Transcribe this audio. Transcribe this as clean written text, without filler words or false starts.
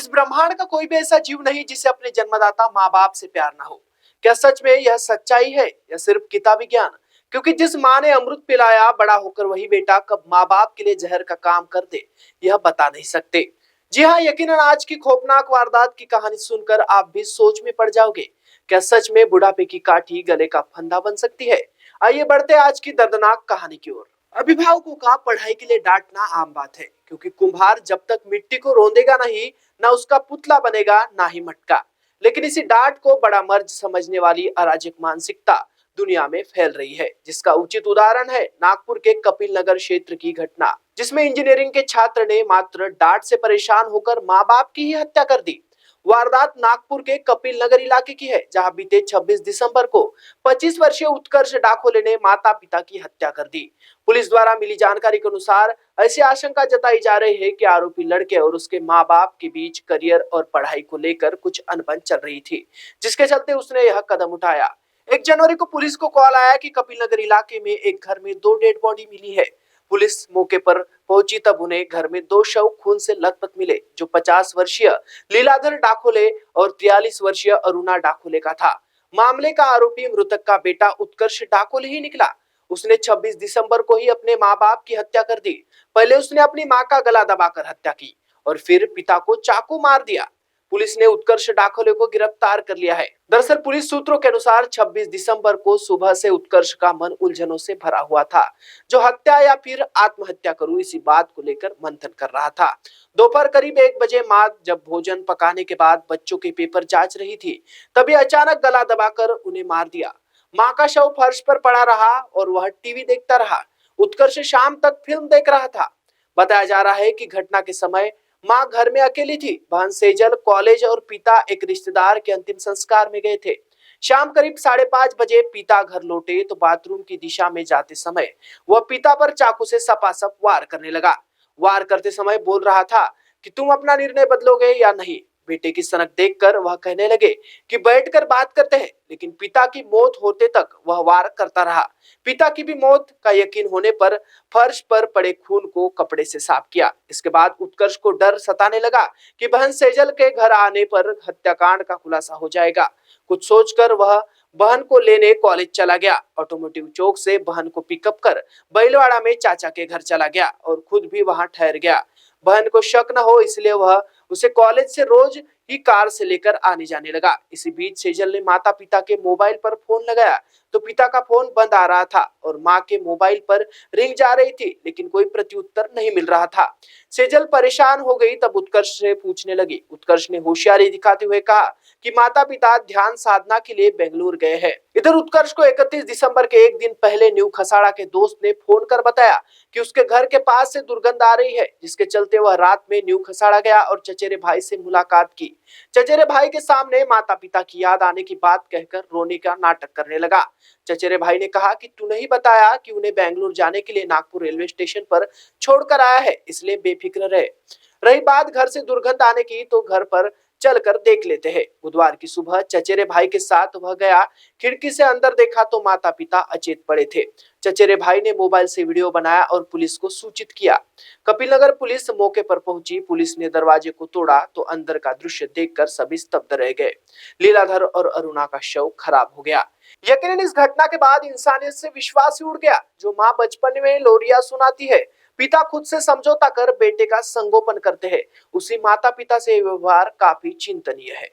इस ब्रह्मांड का कोई भी ऐसा जीव नहीं जिसे अपने जन्मदाता माँ बाप से प्यार ना हो। क्या सच में यह सच्चाई है या सिर्फ किताबी ज्ञान? क्योंकि जिस माँ ने अमृत पिलाया, बड़ा होकर वही बेटा कब माँ बाप के लिए जहर का काम कर दे, यह बता नहीं सकते। जी हाँ, यकीनन आज की खौफनाक वारदात की कहानी सुनकर आप भी सोच में पड़ जाओगे। क्या सच में बुढ़ापे की काठी गले का फंदा बन सकती है? आइए बढ़ते आज की दर्दनाक कहानी की ओर। अभिभावकों का पढ़ाई के लिए डांटना आम बात है, क्योंकि कुम्हार जब तक मिट्टी को रौंदेगा नहीं, ना उसका पुतला बनेगा ना ही मटका। लेकिन इसी डांट को बड़ा मर्ज समझने वाली अराजक मानसिकता दुनिया में फैल रही है, जिसका उचित उदाहरण है नागपुर के कपिल नगर क्षेत्र की घटना, जिसमें इंजीनियरिंग के छात्र ने मात्र डांट से परेशान होकर माँ बाप की ही हत्या कर दी। वारदात नागपुर के कपिल नगर इलाके की है, जहां बीते 26 दिसंबर को 25 वर्षीय उत्कर्ष डाकोले ने माता पिता की हत्या कर दी। पुलिस द्वारा मिली जानकारी के अनुसार ऐसी आशंका जताई जा रही है कि आरोपी लड़के और उसके मां बाप के बीच करियर और पढ़ाई को लेकर कुछ अनबन चल रही थी, जिसके चलते उसने यह कदम उठाया। 1 जनवरी को पुलिस को कॉल आया कि कपिल नगर इलाके में एक घर में 2 डेड बॉडी मिली है। पुलिस मौके पर पहुंची तब उन्हें घर में 2 शव खून से लथपथ मिले, जो 50 वर्षीय लीलाधर डाकोले और 43 वर्षीय अरुणा डाकोले का था। मामले का आरोपी मृतक का बेटा उत्कर्ष डाकोले ही निकला। उसने 26 दिसंबर को ही अपने माँ बाप की हत्या कर दी। पहले उसने अपनी माँ का गला दबाकर हत्या की और फिर पिता को चाकू मार दिया। पुलिस ने उत्कर्ष डाकोले को गिरफ्तार कर लिया है। दरअसल पुलिस सूत्रों के अनुसार 26 दिसंबर को सुबह से उत्कर्ष का मन उलझनों से भरा हुआ था, जो हत्या या फिर आत्महत्या करूं इसी बात को लेकर मंथन कर रहा था। दोपहर करीब 1 बजे मां जब भोजन पकाने के बाद बच्चों के पेपर जांच रही थी, तभी अचानक गला दबाकर उन्हें मार दिया। मां का शव फर्श पर पड़ा रहा और वह टीवी देखता रहा। उत्कर्ष शाम तक फिल्म देख रहा था। बताया जा रहा है कि घटना के समय मां घर में अकेली थी। बहन सेजल कॉलेज और पिता एक रिश्तेदार के अंतिम संस्कार में गए थे। शाम करीब 5:30 बजे पिता घर लौटे तो बाथरूम की दिशा में जाते समय वह पिता पर चाकू से सपासप वार करने लगा। वार करते समय बोल रहा था कि तुम अपना निर्णय बदलोगे या नहीं। बेटे की सनक देखकर वह कहने लगे कि बैठकर बात करते हैं, लेकिन पिता की मौत होते तक वह वार करता रहा। पिता की भी मौत का यकीन होने पर फर्श पर पड़े खून को कपड़े से साफ किया। इसके बाद उत्कर्ष को डर सताने लगा कि बहन सेजल के घर आने पर हत्याकांड का खुलासा हो जाएगा। कुछ सोचकर वह बहन को लेने कॉलेज चला गया। ऑटोमोटिव चौक से बहन को पिकअप कर बैलवाड़ा में चाचा के घर चला गया और खुद भी वहां ठहर गया। बहन को शक न हो इसलिए वह उसे कॉलेज से रोज ही कार से लेकर आने जाने लगा। इसी बीच सेजल ने माता पिता के मोबाइल पर फोन लगाया तो पिता का फोन बंद आ रहा था और मां के मोबाइल पर रिंग जा रही थी, लेकिन कोई प्रत्युत्तर नहीं मिल रहा था। सेजल परेशान हो गई, तब उत्कर्ष से पूछने लगी। उत्कर्ष ने होशियारी दिखाते हुए कहा कि माता पिता ध्यान साधना के लिए बेंगलुरु गए हैं। इधर उत्कर्ष को 31 दिसंबर के एक दिन पहले न्यू खसाड़ा के दोस्त ने फोन कर बताया कि उसके घर के पास से दुर्गंध आ रही है, जिसके चलते वह रात में न्यू खसाड़ा गया और चचेरे भाई से मुलाकात की। चचेरे भाई के सामने माता पिता की याद आने की बात कहकर रोने का नाटक करने लगा। चचेरे भाई ने कहा कि तूने ही बताया कि उन्हें बेंगलुरु जाने के लिए नागपुर रेलवे स्टेशन पर छोड़कर आया है, इसलिए बेफिक्र रहे। रही बात घर से दुर्गंध आने की, तो घर पर चलकर देख लेते हैं। बुधवार की सुबह चचेरे भाई के साथ वह गया। खिड़की से अंदर देखा तो माता पिता अचेत पड़े थे। चचेरे भाई ने मोबाइल से वीडियो बनाया और पुलिस को सूचित किया। कपिलनगर पुलिस मौके पर पहुंची। पुलिस ने दरवाजे को तोड़ा तो अंदर का दृश्य देखकर सभी स्तब्ध रह गए। लीलाधर और अरुणा का शव खराब हो गया। यकीनन इस घटना के बाद इंसानियत से विश्वास ही उड़ गया। जो माँ बचपन में लोरिया सुनाती है, पिता खुद से समझौता कर बेटे का संगोपन करते हैं, उसी माता पिता से व्यवहार काफी चिंतनीय है।